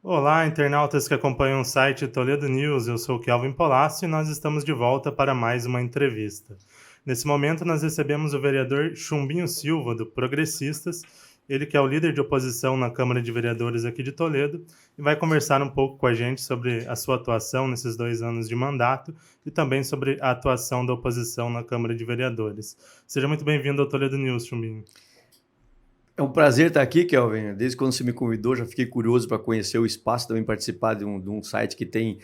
Olá, internautas que acompanham o site Toledo News. Eu sou o Kelvin Polassi e nós estamos de volta para mais uma entrevista. Nesse momento, nós recebemos o vereador Chumbinho Silva, do Progressistas, ele que é o líder de oposição na Câmara de Vereadores aqui de Toledo, e vai conversar um pouco com a gente sobre a sua atuação nesses 2 anos de mandato e também sobre a atuação da oposição na Câmara de Vereadores. Seja muito bem-vindo ao Toledo News, Chumbinho. É um prazer estar aqui, Kelvin. Desde quando você me convidou, já fiquei curioso para conhecer o espaço, também participar de um site que tem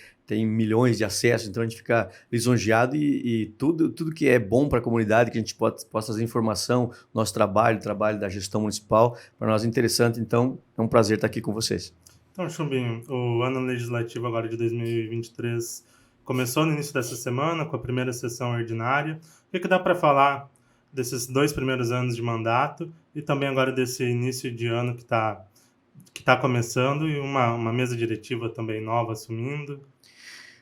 milhões de acessos, então a gente fica lisonjeado e tudo que é bom para a comunidade, que a gente possa trazer informação, nosso trabalho, o trabalho da gestão municipal, para nós é interessante, então é um prazer estar aqui com vocês. Então, Chumbinho, o ano legislativo agora de 2023 começou no início dessa semana, com a primeira sessão ordinária. O que dá para falar desses 2 primeiros anos de mandato e também agora desse início de ano que tá começando e uma mesa diretiva também nova assumindo?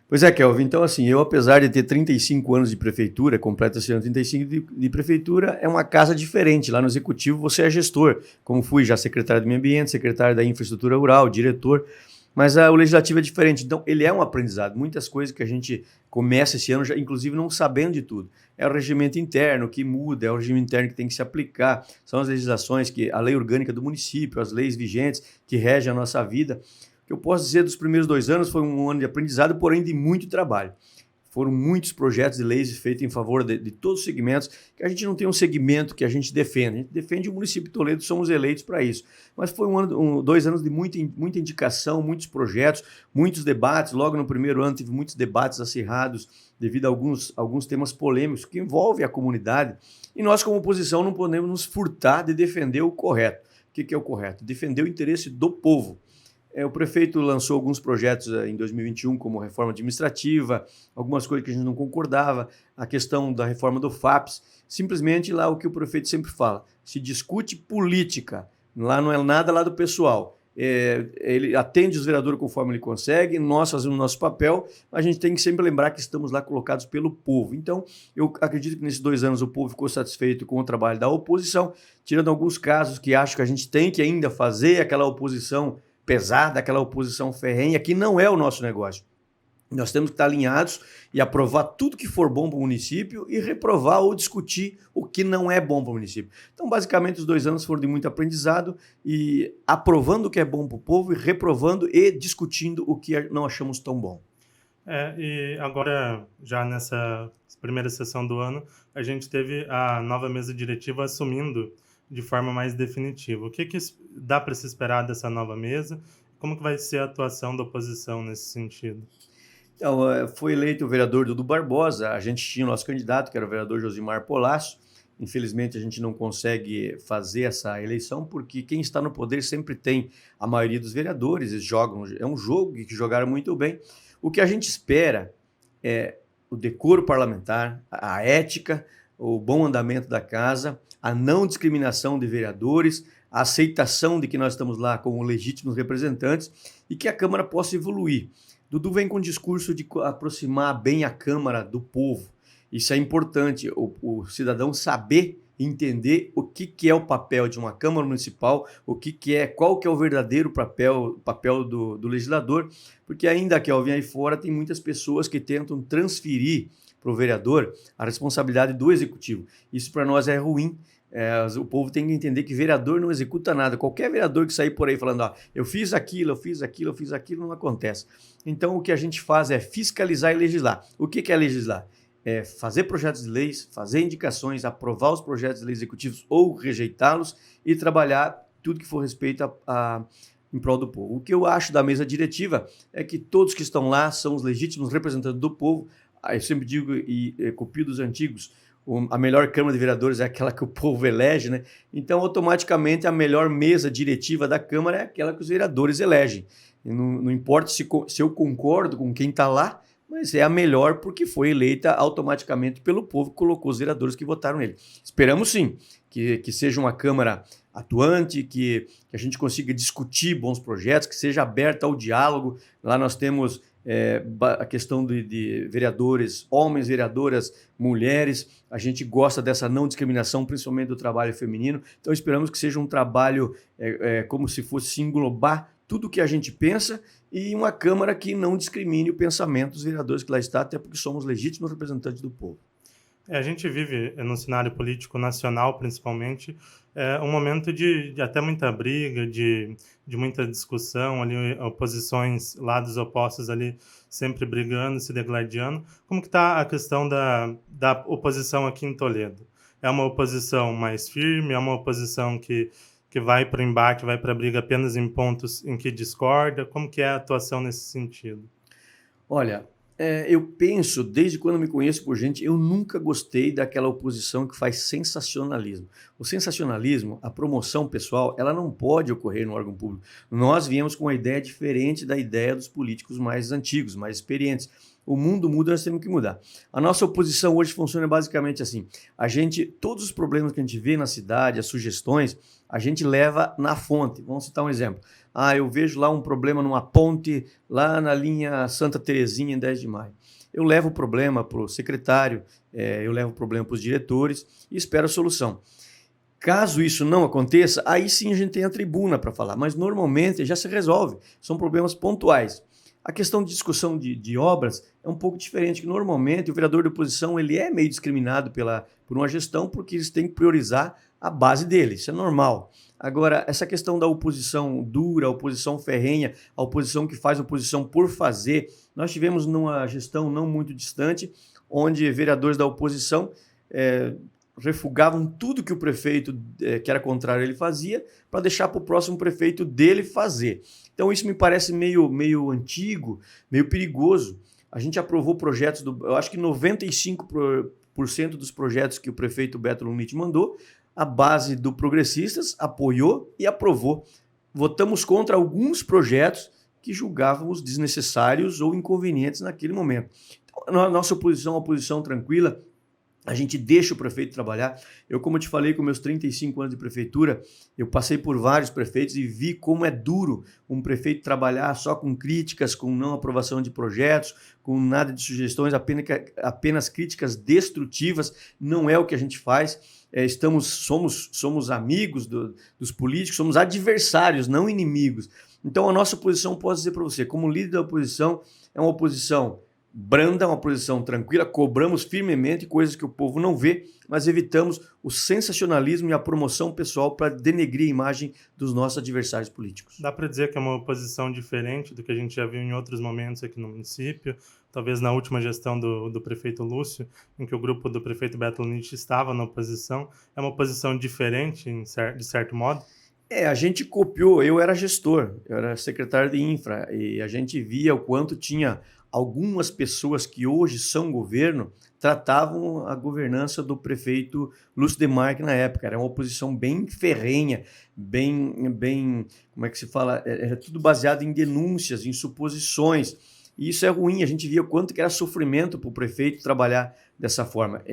Pois é, Kelvin, então assim, eu apesar de ter 35 anos de prefeitura, completa esse ano 35 de prefeitura, é uma casa diferente. Lá no executivo você é gestor, como fui já secretário do meio ambiente, secretário da infraestrutura rural, diretor, mas o legislativo é diferente, então ele é um aprendizado. Muitas coisas que a gente começa esse ano, já, inclusive não sabendo de tudo. É o regimento interno que muda, é o regimento interno que tem que se aplicar, são as legislações, a lei orgânica do município, as leis vigentes que regem a nossa vida. O que eu posso dizer dos primeiros 2 anos foi um ano de aprendizado, porém de muito trabalho. Foram muitos projetos de leis feitos em favor de todos os segmentos, que a gente não tem um segmento que a gente defende o município de Toledo, somos eleitos para isso. Mas foi 2 anos de muita indicação, muitos projetos, muitos debates. Logo no primeiro ano tive muitos debates acirrados devido a alguns temas polêmicos que envolvem a comunidade. E nós, como oposição, não podemos nos furtar de defender o correto. O que é o correto? Defender o interesse do povo. O prefeito lançou alguns projetos em 2021, como reforma administrativa, algumas coisas que a gente não concordava, a questão da reforma do FAPES, simplesmente lá o que o prefeito sempre fala, se discute política, lá não é nada lá do pessoal. Ele atende os vereadores conforme ele consegue, nós fazemos o nosso papel, mas a gente tem que sempre lembrar que estamos lá colocados pelo povo. Então, eu acredito que nesses 2 anos o povo ficou satisfeito com o trabalho da oposição, tirando alguns casos que acho que a gente tem que ainda fazer aquela oposição pesada, aquela oposição ferrenha, que não é o nosso negócio. Nós temos que estar alinhados e aprovar tudo que for bom para o município e reprovar ou discutir o que não é bom para o município. Então, basicamente, os 2 anos foram de muito aprendizado e aprovando o que é bom para o povo e reprovando e discutindo o que não achamos tão bom. E agora, já nessa primeira sessão do ano, a gente teve a nova mesa diretiva assumindo de forma mais definitiva. O que dá para se esperar dessa nova mesa? Como que vai ser a atuação da oposição nesse sentido? Então, foi eleito o vereador Dudu Barbosa, a gente tinha o nosso candidato, que era o vereador Josimar Polasso. Infelizmente, a gente não consegue fazer essa eleição, porque quem está no poder sempre tem a maioria dos vereadores, eles jogam, é um jogo que jogaram muito bem. O que a gente espera é o decoro parlamentar, a ética, o bom andamento da casa, a não discriminação de vereadores, a aceitação de que nós estamos lá como legítimos representantes e que a Câmara possa evoluir. Dudu vem com um discurso de aproximar bem a Câmara do povo. Isso é importante, o cidadão saber entender o que é o papel de uma Câmara Municipal, qual que é o verdadeiro papel do legislador, porque ainda que eu venha aí fora, tem muitas pessoas que tentam transferir para o vereador a responsabilidade do executivo. Isso para nós é ruim. O povo tem que entender que vereador não executa nada. Qualquer vereador que sair por aí falando, eu fiz aquilo, não acontece. Então, o que a gente faz é fiscalizar e legislar. O que é legislar? É fazer projetos de leis, fazer indicações, aprovar os projetos de lei executivos ou rejeitá-los e trabalhar tudo que for respeito em prol do povo. O que eu acho da mesa diretiva é que todos que estão lá são os legítimos representantes do povo. Eu sempre digo e copio dos antigos, a melhor Câmara de Vereadores é aquela que o povo elege, né? Então, automaticamente, a melhor mesa diretiva da Câmara é aquela que os vereadores elegem. Não importa se eu concordo com quem está lá, mas é a melhor porque foi eleita automaticamente pelo povo que colocou os vereadores que votaram nele. Esperamos sim que seja uma Câmara atuante, que a gente consiga discutir bons projetos, que seja aberta ao diálogo. Lá nós temos a questão de vereadores, homens, vereadoras, mulheres. A gente gosta dessa não discriminação, principalmente do trabalho feminino. Então esperamos que seja um trabalho como se fosse se englobar tudo o que a gente pensa e uma Câmara que não discrimine o pensamento dos vereadores que lá está, até porque somos legítimos representantes do povo. A gente vive no cenário político nacional, principalmente, um momento de até muita briga, de muita discussão, ali, oposições, lados opostos ali, sempre brigando, se degladiando. Como que está a questão da oposição aqui em Toledo? É uma oposição mais firme? É uma oposição que vai para o embate, vai para a briga apenas em pontos em que discorda? Como que é a atuação nesse sentido? Olha, eu penso, desde quando me conheço por gente, eu nunca gostei daquela oposição que faz sensacionalismo. O sensacionalismo, a promoção pessoal, ela não pode ocorrer no órgão público. Nós viemos com uma ideia diferente da ideia dos políticos mais antigos, mais experientes. O mundo muda, nós temos que mudar. A nossa oposição hoje funciona basicamente assim. Todos os problemas que a gente vê na cidade, as sugestões, a gente leva na fonte. Vamos citar um exemplo. Eu vejo lá um problema numa ponte, lá na linha Santa Terezinha, em 10 de maio. Eu levo o problema para o secretário, eu levo o problema para os diretores e espero a solução. Caso isso não aconteça, aí sim a gente tem a tribuna para falar, mas normalmente já se resolve, são problemas pontuais. A questão de discussão de obras é um pouco diferente, que normalmente o vereador de oposição ele é meio discriminado por uma gestão porque eles têm que priorizar a base dele, isso é normal. Agora, essa questão da oposição dura, a oposição ferrenha, a oposição que faz oposição por fazer, nós tivemos numa gestão não muito distante, onde vereadores da oposição refugavam tudo que o prefeito, que era contrário, ele fazia, para deixar para o próximo prefeito dele fazer. Então isso me parece meio antigo, meio perigoso. A gente aprovou projetos, eu acho que 95% dos projetos que o prefeito Beto Lunite mandou, a base do Progressistas apoiou e aprovou. Votamos contra alguns projetos que julgávamos desnecessários ou inconvenientes naquele momento. Então, a nossa oposição é uma oposição tranquila, a gente deixa o prefeito trabalhar. Eu, como eu te falei, com meus 35 anos de prefeitura, eu passei por vários prefeitos e vi como é duro um prefeito trabalhar só com críticas, com não aprovação de projetos, com nada de sugestões, apenas críticas destrutivas. Não é o que a gente faz. Somos amigos dos políticos, somos adversários, não inimigos. Então, a nossa posição, posso dizer para você, como líder da oposição, é uma oposição branda, uma posição tranquila, cobramos firmemente coisas que o povo não vê, mas evitamos o sensacionalismo e a promoção pessoal para denegrir a imagem dos nossos adversários políticos. Dá para dizer que é uma oposição diferente do que a gente já viu em outros momentos aqui no município, talvez na última gestão do prefeito Lúcio, em que o grupo do prefeito Beto Lunite estava na oposição. É uma oposição diferente, de certo modo? A gente copiou, eu era gestor, eu era secretário de infra, e a gente via o quanto tinha algumas pessoas que hoje são governo, tratavam a governança do prefeito Lúcio Demarque na época. Era uma oposição bem ferrenha, bem como é que se fala? Era tudo baseado em denúncias, em suposições. E isso é ruim, a gente via o quanto que era sofrimento para o prefeito trabalhar dessa forma.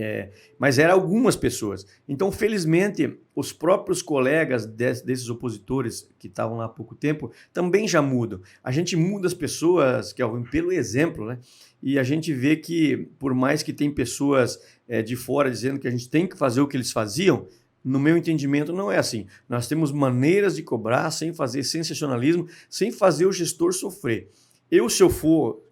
Mas eram algumas pessoas. Então, felizmente, os próprios colegas desses opositores que estavam lá há pouco tempo também já mudam. A gente muda as pessoas, Kelvin, pelo exemplo, né? E a gente vê que, por mais que tem pessoas de fora dizendo que a gente tem que fazer o que eles faziam, no meu entendimento, não é assim. Nós temos maneiras de cobrar sem fazer sensacionalismo, sem fazer o gestor sofrer.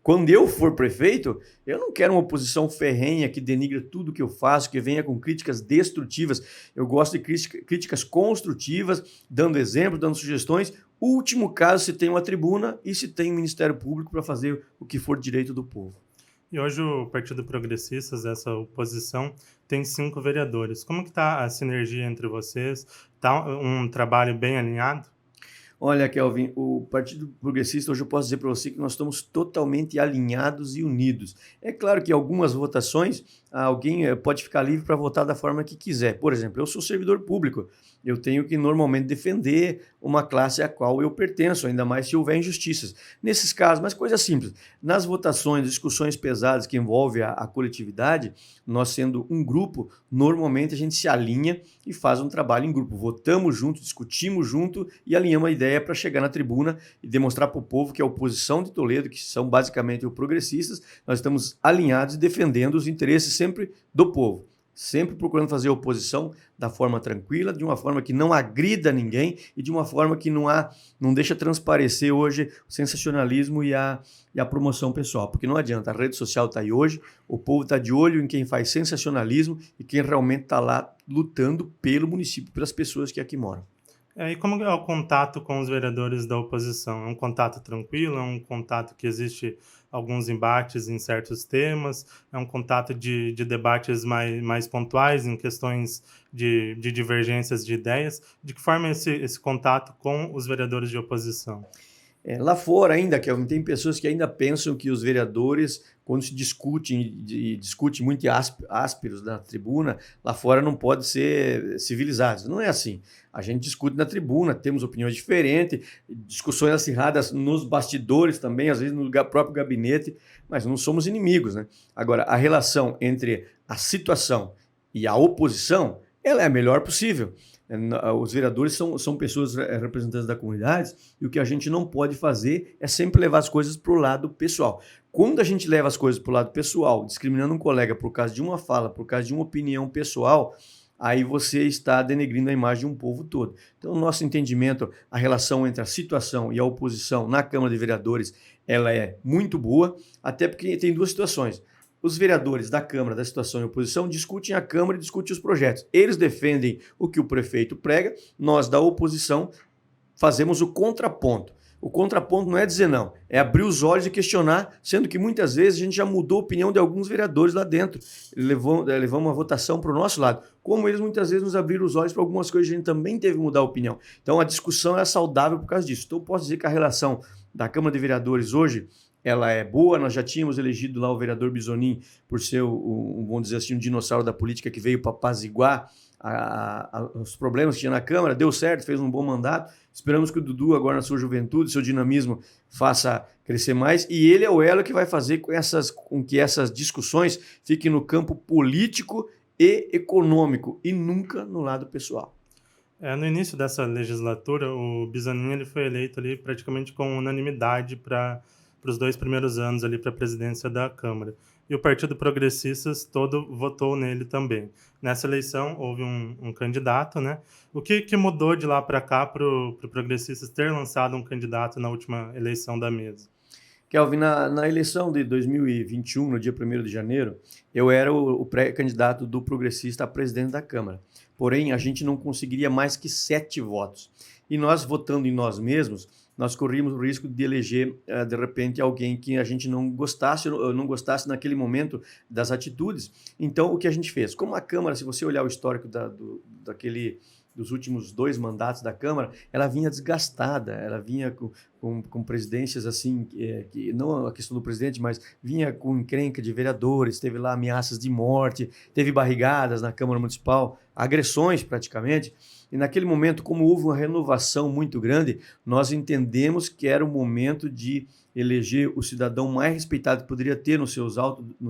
Quando eu for prefeito, eu não quero uma oposição ferrenha que denigre tudo que eu faço, que venha com críticas destrutivas. Eu gosto de críticas construtivas, dando exemplos, dando sugestões. Último caso, se tem uma tribuna e se tem um Ministério Público para fazer o que for direito do povo. E hoje o Partido Progressistas, essa oposição, tem 5 vereadores. Como que está a sinergia entre vocês? Está um trabalho bem alinhado? Olha, Kelvin, o Partido Progressista, hoje eu posso dizer para você que nós estamos totalmente alinhados e unidos. É claro que algumas votações, alguém pode ficar livre para votar da forma que quiser. Por exemplo, eu sou servidor público, eu tenho que normalmente defender uma classe à qual eu pertenço, ainda mais se houver injustiças. Nesses casos, mas coisa simples, nas votações, discussões pesadas que envolvem a coletividade, nós sendo um grupo, normalmente a gente se alinha e faz um trabalho em grupo. Votamos junto, discutimos junto e alinhamos a ideia para chegar na tribuna e demonstrar para o povo que a oposição de Toledo, que são basicamente os progressistas, nós estamos alinhados e defendendo os interesses sempre do povo. sempre procurando fazer oposição da forma tranquila, de uma forma que não agrida ninguém e de uma forma que não deixa transparecer hoje o sensacionalismo e a promoção pessoal. Porque não adianta, a rede social está aí hoje, o povo está de olho em quem faz sensacionalismo e quem realmente está lá lutando pelo município, pelas pessoas que aqui moram. E como é o contato com os vereadores da oposição? É um contato tranquilo? É um contato que existe alguns embates em certos temas? É um contato de debates mais pontuais em questões de divergências de ideias? De que forma é esse contato com os vereadores de oposição? Lá fora ainda, Kelvin, tem pessoas que ainda pensam que os vereadores, quando se discute muito ásperos na tribuna, lá fora não pode ser civilizados. Não é assim. A gente discute na tribuna, temos opiniões diferentes, discussões acirradas nos bastidores também, às vezes no próprio gabinete, mas não somos inimigos, né? Agora, a relação entre a situação e a oposição, ela é a melhor possível. Os vereadores são pessoas representantes da comunidade e o que a gente não pode fazer é sempre levar as coisas para o lado pessoal. Quando a gente leva as coisas para o lado pessoal, discriminando um colega por causa de uma fala, por causa de uma opinião pessoal, aí você está denegrindo a imagem de um povo todo. Então, o nosso entendimento, a relação entre a situação e a oposição na Câmara de Vereadores, ela é muito boa, até porque tem duas situações. Os vereadores da Câmara, da situação e oposição, discutem a Câmara e discutem os projetos. Eles defendem o que o prefeito prega, nós da oposição fazemos o contraponto. O contraponto não é dizer não, é abrir os olhos e questionar, sendo que muitas vezes a gente já mudou a opinião de alguns vereadores lá dentro. Levamos uma votação para o nosso lado. Como eles muitas vezes nos abriram os olhos para algumas coisas, a gente também teve que mudar a opinião. Então a discussão é saudável por causa disso. Então eu posso dizer que a relação da Câmara de Vereadores hoje, ela é boa. Nós já tínhamos elegido lá o vereador Bisonin por ser, vamos dizer assim, um dinossauro da política que veio para apaziguar os problemas que tinha na Câmara. Deu certo, fez um bom mandato. Esperamos que o Dudu, agora na sua juventude, seu dinamismo, faça crescer mais. E ele é o elo que vai fazer com que essas discussões fiquem no campo político e econômico e nunca no lado pessoal. No início dessa legislatura, o Bisonin ele foi eleito ali praticamente com unanimidade para os 2 primeiros anos ali para a presidência da Câmara. E o Partido Progressistas todo votou nele também. Nessa eleição houve um candidato, né? O que mudou de lá para cá para o Progressistas ter lançado um candidato na última eleição da mesa? Kelvin, na eleição de 2021, no dia 1º de janeiro, eu era o pré-candidato do Progressista a presidente da Câmara. Porém, a gente não conseguiria mais que 7 votos. E nós, votando em nós mesmos, nós corríamos o risco de eleger, de repente, alguém que a gente não gostasse naquele momento das atitudes. Então, o que a gente fez? Como a Câmara, se você olhar o histórico dos últimos 2 mandatos da Câmara, ela vinha desgastada, ela vinha com presidências assim, que não a questão do presidente, mas vinha com encrenca de vereadores, teve lá ameaças de morte, teve barrigadas na Câmara Municipal, agressões praticamente. E naquele momento, como houve uma renovação muito grande, nós entendemos que era o momento de eleger o cidadão mais respeitado que poderia ter nos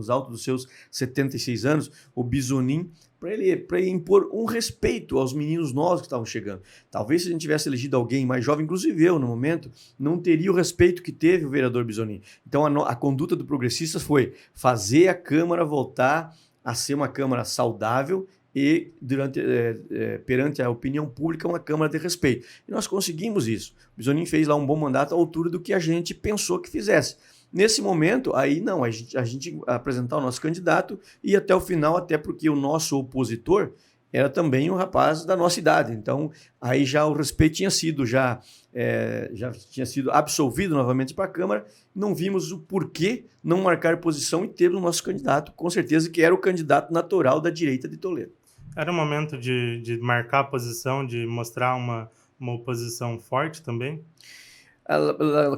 altos dos seus 76 anos, o Bisonin, para ele impor um respeito aos meninos novos que estavam chegando. Talvez se a gente tivesse elegido alguém mais jovem, inclusive eu no momento, não teria o respeito que teve o vereador Bisonin. Então a conduta do Progressistas foi fazer a Câmara voltar a ser uma Câmara saudável e perante a opinião pública uma Câmara de respeito. E nós conseguimos isso. O Bisonin fez lá um bom mandato à altura do que a gente pensou que fizesse. Nesse momento, aí não, a gente apresentar o nosso candidato e até o final, até porque o nosso opositor era também um rapaz da nossa idade. Então, aí já o respeito tinha sido absolvido novamente para a Câmara. Não vimos o porquê não marcar posição e ter o nosso candidato, com certeza que era o candidato natural da direita de Toledo. Era o momento de marcar a posição, de mostrar uma oposição forte também?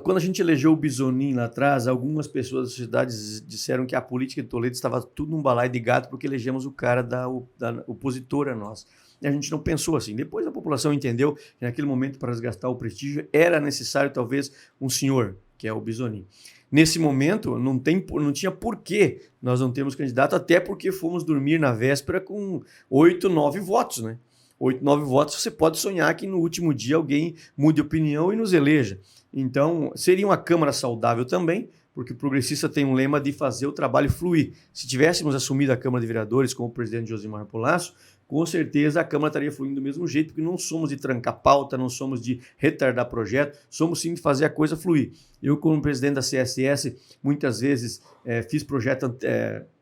Quando a gente elegeu o Bisonin lá atrás, algumas pessoas da sociedade disseram que a política de Toledo estava tudo num balaio de gato porque elegemos o cara da opositora a nós. E a gente não pensou assim. Depois a população entendeu que naquele momento, para resgatar o prestígio, era necessário talvez um senhor, que é o Bisonin. Nesse momento, não tinha porquê nós não termos candidato, até porque fomos dormir na véspera com 8, 9 votos, né? 8, 9 votos, você pode sonhar que no último dia alguém mude opinião e nos eleja. Então, seria uma Câmara saudável também, porque o progressista tem um lema de fazer o trabalho fluir. Se tivéssemos assumido a Câmara de Vereadores com o presidente Josimar Polácio, com certeza a Câmara estaria fluindo do mesmo jeito, porque não somos de trancar pauta, não somos de retardar projeto, somos sim de fazer a coisa fluir. Eu, como presidente da CSS, muitas vezes fiz projeto...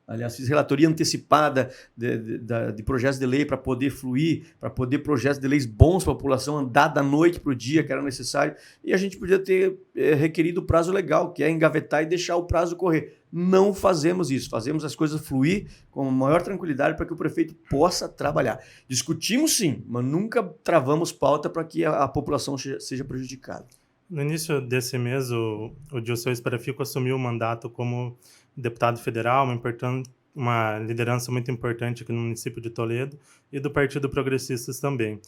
Aliás, fiz relatoria antecipada de projetos de lei para poder fluir, para poder projetos de leis bons para a população andar da noite para o dia, que era necessário, e a gente podia ter requerido o prazo legal, que é engavetar e deixar o prazo correr. Não fazemos isso, fazemos as coisas fluir com a maior tranquilidade para que o prefeito possa trabalhar. Discutimos sim, mas nunca travamos pauta para que a população seja prejudicada. No início desse mês, o Dilceu Esperafico assumiu o mandato como deputado federal, uma liderança muito importante aqui no município de Toledo, e do Partido Progressistas também.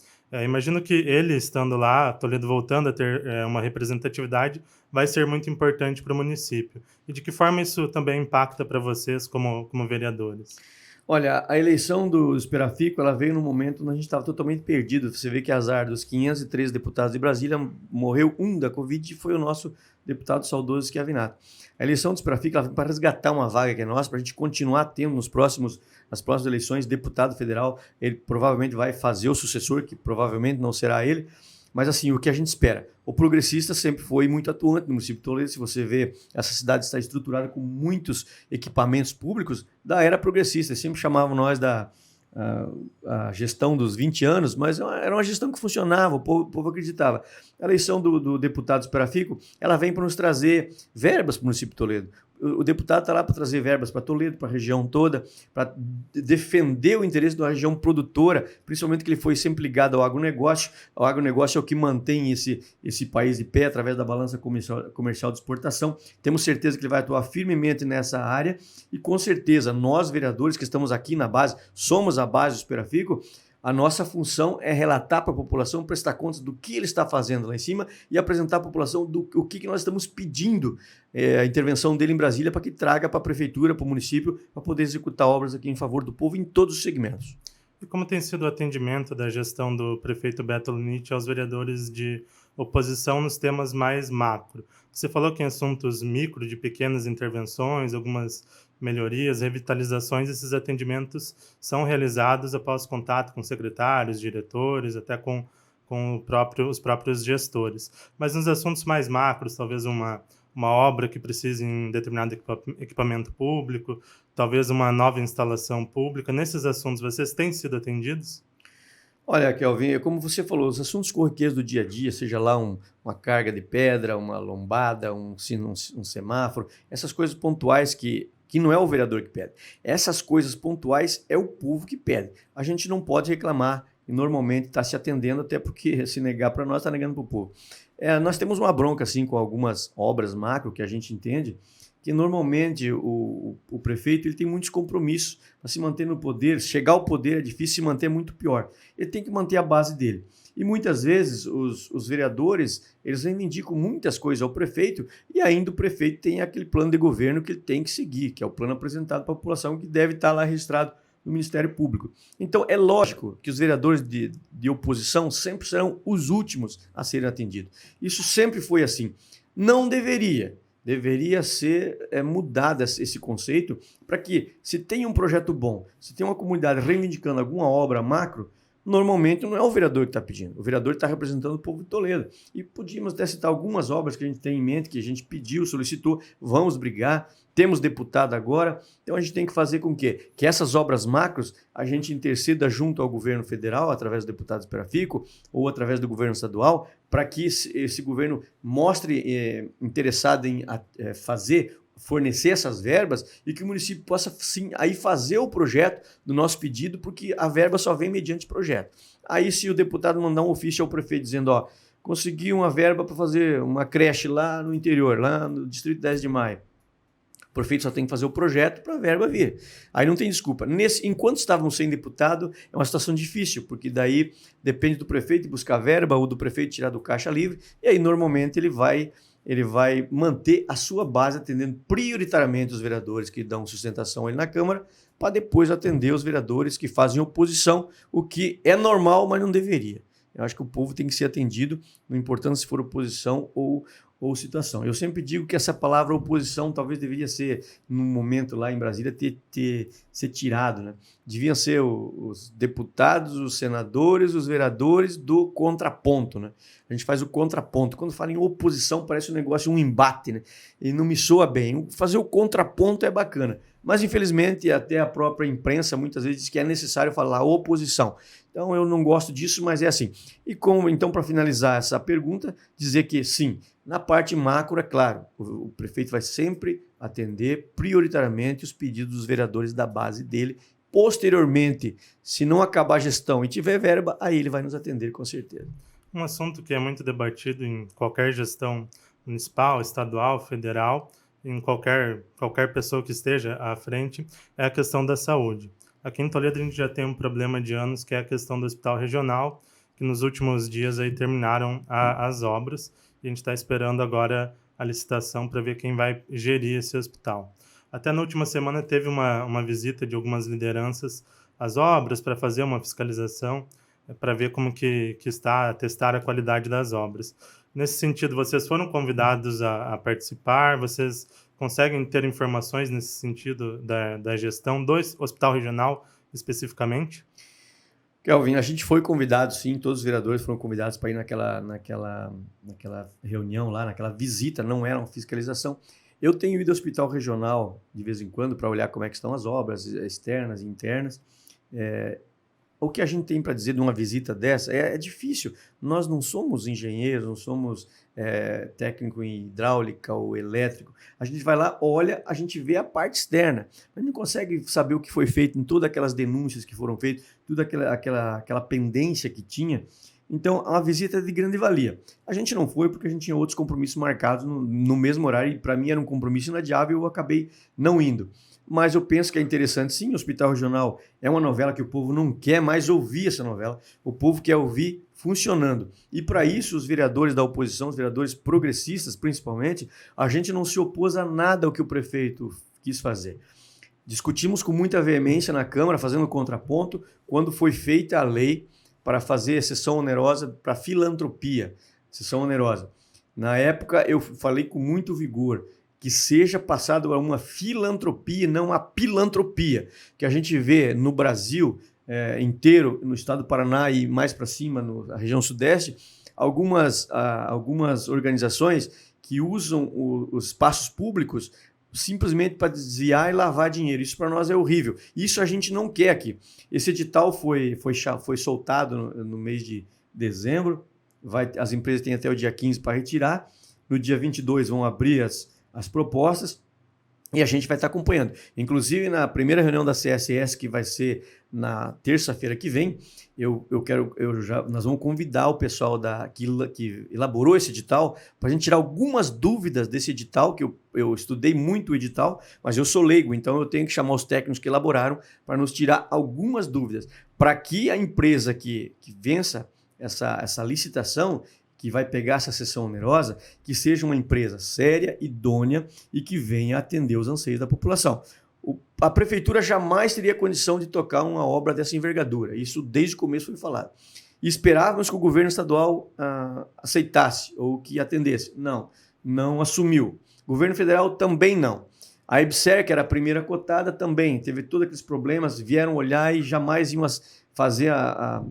Imagino que ele, estando lá, Toledo voltando a ter uma representatividade, vai ser muito importante para o município. E de que forma isso também impacta para vocês como vereadores? Olha, a eleição do Esperafico, ela veio num momento onde a gente estava totalmente perdido. Você vê que azar dos 513 deputados de Brasília, morreu um da Covid e foi o nosso deputado saudoso Schiavinato. A eleição do Esperafico, ela vem para resgatar uma vaga que é nossa, para a gente continuar tendo nas próximas eleições deputado federal. Ele provavelmente vai fazer o sucessor, que provavelmente não será ele. Mas assim, o que a gente espera? O progressista sempre foi muito atuante no município de Toledo. Se você vê, essa cidade está estruturada com muitos equipamentos públicos da era progressista. Eles sempre chamavam nós a gestão dos 20 anos, mas era uma gestão que funcionava, o povo acreditava. A eleição do deputado Esperafico, ela vem para nos trazer verbas para o município de Toledo. O deputado está lá para trazer verbas para Toledo, para a região toda, para defender o interesse da região produtora, principalmente que ele foi sempre ligado ao agronegócio. O agronegócio é o que mantém esse país de pé através da balança comercial de exportação. Temos certeza que ele vai atuar firmemente nessa área e, com certeza, nós, vereadores que estamos aqui na base, somos a base do Esperafico. A nossa função é relatar para a população, prestar contas do que ele está fazendo lá em cima e apresentar à população o que nós estamos pedindo, a intervenção dele em Brasília para que traga para a prefeitura, para o município, para poder executar obras aqui em favor do povo em todos os segmentos. E como tem sido o atendimento da gestão do prefeito Beto Lunite aos vereadores de oposição nos temas mais macro? Você falou que em assuntos micro, de pequenas intervenções, algumas melhorias, revitalizações, esses atendimentos são realizados após contato com secretários, diretores, até com os próprios gestores. Mas nos assuntos mais macros, talvez uma obra que precise em determinado equipamento público, talvez uma nova instalação pública, nesses assuntos vocês têm sido atendidos? Olha, Kelvin, como você falou, os assuntos corriqueiros do dia a dia, seja lá uma carga de pedra, uma lombada, um semáforo, essas coisas pontuais que não é o vereador que pede. Essas coisas pontuais é o povo que pede. A gente não pode reclamar e normalmente está se atendendo, até porque se negar para nós, está negando para o povo. Nós temos uma bronca assim, com algumas obras macro que a gente entende, que normalmente o prefeito ele tem muitos compromissos para se manter no poder. Chegar ao poder é difícil, se manter é muito pior. Ele tem que manter a base dele. E muitas vezes os vereadores, eles reivindicam muitas coisas ao prefeito e ainda o prefeito tem aquele plano de governo que ele tem que seguir, que é o plano apresentado para a população, que deve estar lá registrado no Ministério Público. Então, é lógico que os vereadores de oposição sempre serão os últimos a serem atendidos. Isso sempre foi assim. Não deveria ser mudado esse conceito para que, se tem um projeto bom, se tem uma comunidade reivindicando alguma obra macro, normalmente não é o vereador que está pedindo, o vereador está representando o povo de Toledo. E podíamos até citar algumas obras que a gente tem em mente, que a gente pediu, solicitou, vamos brigar, temos deputado agora, então a gente tem que fazer com que essas obras macros a gente interceda junto ao governo federal, através do deputado Esperafico, ou através do governo estadual, para que esse governo mostre interessado em fornecer essas verbas e que o município possa, sim, aí fazer o projeto do nosso pedido, porque a verba só vem mediante projeto. Aí, se o deputado mandar um ofício ao prefeito dizendo, consegui uma verba para fazer uma creche lá no interior, lá no Distrito 10 de Maio, o prefeito só tem que fazer o projeto para a verba vir. Aí não tem desculpa. Enquanto estávamos sem deputado, é uma situação difícil, porque daí depende do prefeito buscar verba ou do prefeito tirar do caixa livre, e aí normalmente ele vai manter a sua base atendendo prioritariamente os vereadores que dão sustentação a ele na Câmara, para depois atender os vereadores que fazem oposição, o que é normal, mas não deveria. Eu acho que o povo tem que ser atendido, não importa se for oposição ou ou situação. Eu sempre digo que essa palavra oposição talvez deveria ser, num momento lá em Brasília, ser tirado, né? Deviam ser os deputados, os senadores, os vereadores do contraponto, né? A gente faz o contraponto. Quando fala em oposição, parece um negócio, um embate, né? E não me soa bem. Fazer o contraponto é bacana. Mas, infelizmente, até a própria imprensa muitas vezes diz que é necessário falar oposição. Então, eu não gosto disso, mas é assim. E como, então, para finalizar essa pergunta, dizer que, sim, na parte macro, é claro, o prefeito vai sempre atender prioritariamente os pedidos dos vereadores da base dele. Posteriormente, se não acabar a gestão e tiver verba, aí ele vai nos atender com certeza. Um assunto que é muito debatido em qualquer gestão municipal, estadual, federal, em qualquer pessoa que esteja à frente, é a questão da saúde. Aqui em Toledo a gente já tem um problema de anos, que é a questão do hospital regional, que nos últimos dias aí terminaram as obras, e a gente está esperando agora a licitação para ver quem vai gerir esse hospital. Até na última semana teve uma visita de algumas lideranças às obras para fazer uma fiscalização, para ver como que está, testar a qualidade das obras. Nesse sentido, vocês foram convidados a participar? Vocês conseguem ter informações nesse sentido da gestão do Hospital Regional, especificamente? Kelvin, a gente foi convidado, sim, todos os vereadores foram convidados para ir naquela reunião lá, naquela visita, não era uma fiscalização. Eu tenho ido ao Hospital Regional de vez em quando para olhar como é que estão as obras externas e internas. O que a gente tem para dizer de uma visita dessa é difícil. Nós não somos engenheiros, não somos técnico em hidráulica ou elétrico. A gente vai lá, olha, a gente vê a parte externa. A gente não consegue saber o que foi feito em todas aquelas denúncias que foram feitas, toda aquela pendência que tinha. Então, a visita é de grande valia. A gente não foi porque a gente tinha outros compromissos marcados no mesmo horário e para mim era um compromisso inadiável e eu acabei não indo. Mas eu penso que é interessante, sim, o Hospital Regional é uma novela que o povo não quer mais ouvir essa novela, o povo quer ouvir funcionando. E para isso, os vereadores da oposição, os vereadores progressistas principalmente, a gente não se opôs a nada ao que o prefeito quis fazer. Discutimos com muita veemência na Câmara, fazendo contraponto, quando foi feita a lei para fazer sessão onerosa para filantropia, sessão onerosa. Na época, eu falei com muito vigor, que seja passado a uma filantropia, não a pilantropia, que a gente vê no Brasil inteiro, no estado do Paraná e mais para cima, na região sudeste, algumas organizações que usam os espaços públicos simplesmente para desviar e lavar dinheiro. Isso para nós é horrível. Isso a gente não quer aqui. Esse edital foi soltado no mês de dezembro, as empresas têm até o dia 15 para retirar, no dia 22 vão abrir as propostas e a gente vai estar acompanhando. Inclusive, na primeira reunião da CSS, que vai ser na terça-feira que vem, nós vamos convidar o pessoal que elaborou esse edital para a gente tirar algumas dúvidas desse edital, que eu estudei muito o edital, mas eu sou leigo, então eu tenho que chamar os técnicos que elaboraram para nos tirar algumas dúvidas, para que a empresa que vença essa licitação, que vai pegar essa sessão onerosa, que seja uma empresa séria, idônea e que venha atender os anseios da população. A prefeitura jamais teria condição de tocar uma obra dessa envergadura. Isso desde o começo foi falado. E esperávamos que o governo estadual aceitasse ou que atendesse. Não assumiu. O governo federal também não. A EBSER, que era a primeira cotada, também teve todos aqueles problemas, vieram olhar e jamais iam fazer a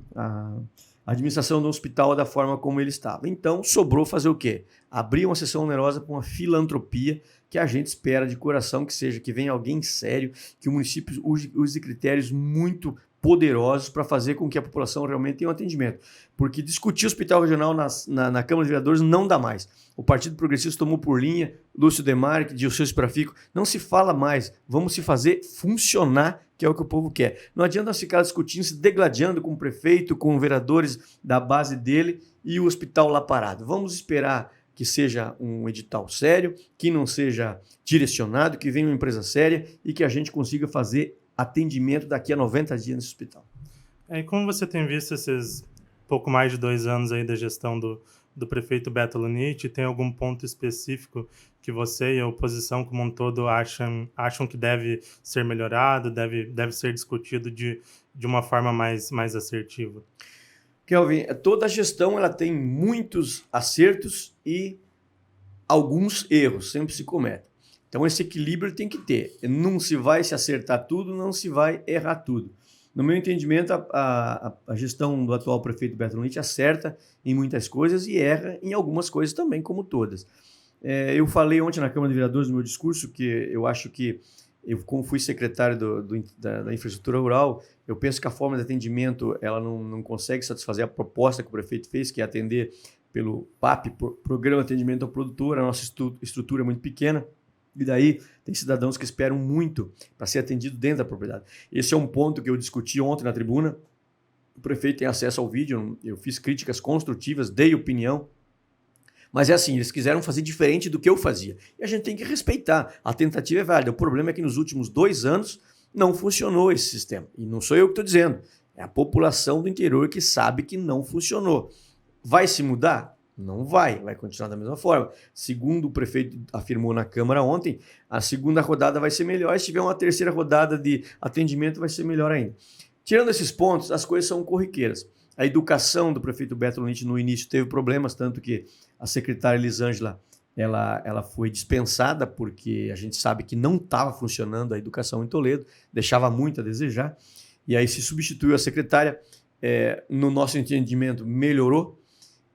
administração do hospital da forma como ele estava. Então, sobrou fazer o quê? Abrir uma sessão onerosa para uma filantropia que a gente espera de coração que venha alguém sério, que o município use critérios muito poderosos para fazer com que a população realmente tenha um atendimento. Porque discutir o hospital regional na Câmara de Vereadores não dá mais. O Partido Progressista tomou por linha, Lúcio Demarque, Dilceu Sprafico, não se fala mais, vamos se fazer funcionar, que é o que o povo quer. Não adianta nós ficar discutindo, se degladiando com o prefeito, com vereadores da base dele e o hospital lá parado. Vamos esperar que seja um edital sério, que não seja direcionado, que venha uma empresa séria e que a gente consiga fazer atendimento daqui a 90 dias nesse hospital. E como você tem visto esses pouco mais de 2 anos aí da gestão do prefeito Beto Luniti, tem algum ponto específico que você e a oposição como um todo acham que deve ser melhorado, deve ser discutido de uma forma mais assertiva? Kelvin, toda a gestão ela tem muitos acertos e alguns erros sempre se cometem. Então esse equilíbrio tem que ter. Não se vai se acertar tudo, não se vai errar tudo. No meu entendimento, a gestão do atual prefeito Beto Leite acerta em muitas coisas e erra em algumas coisas também, como todas. Eu falei ontem na Câmara de Vereadores, no meu discurso, que eu acho que, como fui secretário da Infraestrutura Rural, eu penso que a forma de atendimento ela não consegue satisfazer a proposta que o prefeito fez, que é atender pelo PAP, Programa de Atendimento ao Produtor. A nossa estrutura é muito pequena. E daí tem cidadãos que esperam muito para ser atendido dentro da propriedade. Esse é um ponto que eu discuti ontem na tribuna. O prefeito tem acesso ao vídeo, eu fiz críticas construtivas, dei opinião. Mas é assim, eles quiseram fazer diferente do que eu fazia. E a gente tem que respeitar. A tentativa é válida. O problema é que nos últimos 2 anos não funcionou esse sistema. E não sou eu que estou dizendo. É a população do interior que sabe que não funcionou. Vai se mudar? Não vai continuar da mesma forma. Segundo o prefeito afirmou na Câmara ontem, a segunda rodada vai ser melhor. Se tiver uma terceira rodada de atendimento, vai ser melhor ainda. Tirando esses pontos, as coisas são corriqueiras. A educação do prefeito Beto Leite no início teve problemas, tanto que a secretária Elisângela ela foi dispensada, porque a gente sabe que não estava funcionando a educação em Toledo, deixava muito a desejar. E aí se substituiu a secretária, no nosso entendimento melhorou.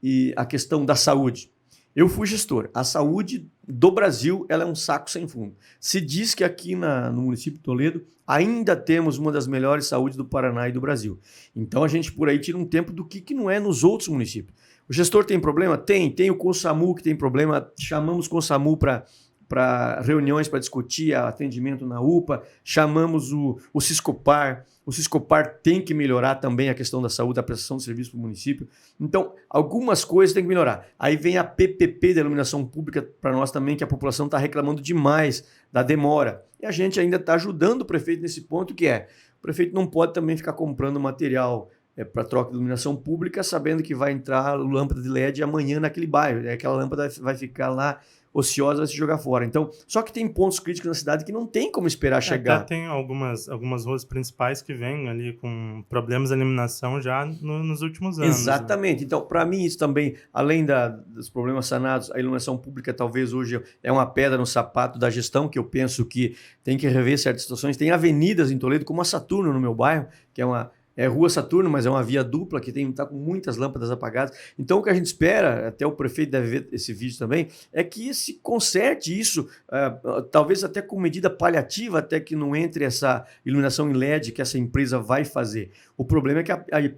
E a questão da saúde. Eu fui gestor. A saúde do Brasil ela é um saco sem fundo. Se diz que aqui no município de Toledo ainda temos uma das melhores saúdes do Paraná e do Brasil. Então a gente por aí tira um tempo do que não é nos outros municípios. O gestor tem problema? Tem o Consamu que tem problema. Chamamos o Consamu para reuniões para discutir atendimento na UPA, chamamos o Siscopar. O Siscopar tem que melhorar também a questão da saúde, a prestação de serviço para o município. Então, algumas coisas tem que melhorar. Aí vem a PPP da iluminação pública para nós também, que a população está reclamando demais da demora. E a gente ainda está ajudando o prefeito nesse ponto, que o prefeito não pode também ficar comprando material para troca de iluminação pública, sabendo que vai entrar lâmpada de LED amanhã naquele bairro. Aquela lâmpada vai ficar lá ociosa, vai se jogar fora. Então, só que tem pontos críticos na cidade que não tem como esperar chegar. Até tem algumas ruas principais que vêm ali com problemas de iluminação já nos últimos anos. Exatamente. Né? Então, para mim, isso também, além dos problemas sanados, a iluminação pública talvez hoje é uma pedra no sapato da gestão, que eu penso que tem que rever certas situações. Tem avenidas em Toledo, como a Saturno, no meu bairro, que é Rua Saturno, mas é uma via dupla que está com muitas lâmpadas apagadas. Então, o que a gente espera, até o prefeito deve ver esse vídeo também, é que se conserte isso, talvez até com medida paliativa, até que não entre essa iluminação em LED que essa empresa vai fazer. O problema é que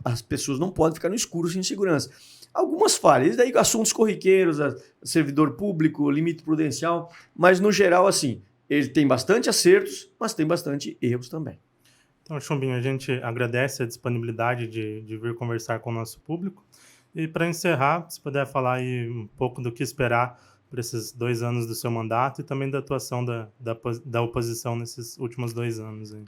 as pessoas não podem ficar no escuro sem segurança. Algumas falhas, daí assuntos corriqueiros, servidor público, limite prudencial, mas no geral, assim, ele tem bastante acertos, mas tem bastante erros também. Então, Chumbinho, a gente agradece a disponibilidade de vir conversar com o nosso público. E para encerrar, se puder falar aí um pouco do que esperar para esses 2 anos do seu mandato e também da atuação da oposição nesses últimos 2 anos. Aí.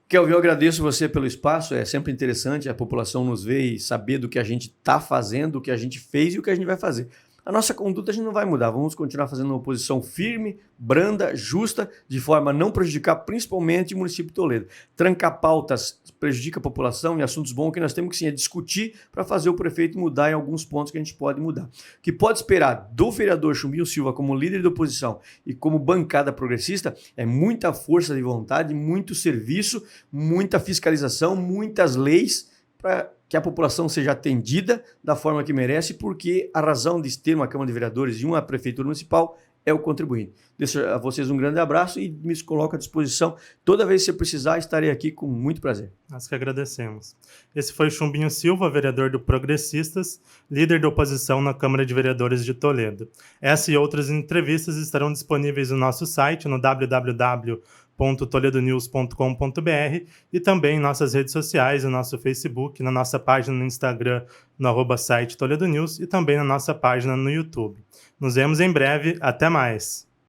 Kelvin, eu agradeço você pelo espaço, é sempre interessante a população nos ver e saber do que a gente está fazendo, o que a gente fez e o que a gente vai fazer. A nossa conduta a gente não vai mudar, vamos continuar fazendo uma oposição firme, branda, justa, de forma a não prejudicar principalmente o município de Toledo. Trancar pautas prejudica a população e assuntos bons que nós temos que sim discutir para fazer o prefeito mudar em alguns pontos que a gente pode mudar. O que pode esperar do vereador Chumbinho Silva como líder da oposição e como bancada progressista é muita força de vontade, muito serviço, muita fiscalização, muitas leis para que a população seja atendida da forma que merece, porque a razão de ter uma Câmara de Vereadores e uma Prefeitura Municipal é o contribuinte. Deixo a vocês um grande abraço e me coloco à disposição. Toda vez que você precisar, estarei aqui com muito prazer. Nós que agradecemos. Esse foi Chumbinho Silva, vereador do Progressistas, líder da oposição na Câmara de Vereadores de Toledo. Essa e outras entrevistas estarão disponíveis no nosso site, no www.toledonews.com.br e também em nossas redes sociais, no nosso Facebook, na nossa página no Instagram, no @site Toledo News e também na nossa página no YouTube. Nos vemos em breve. Até mais!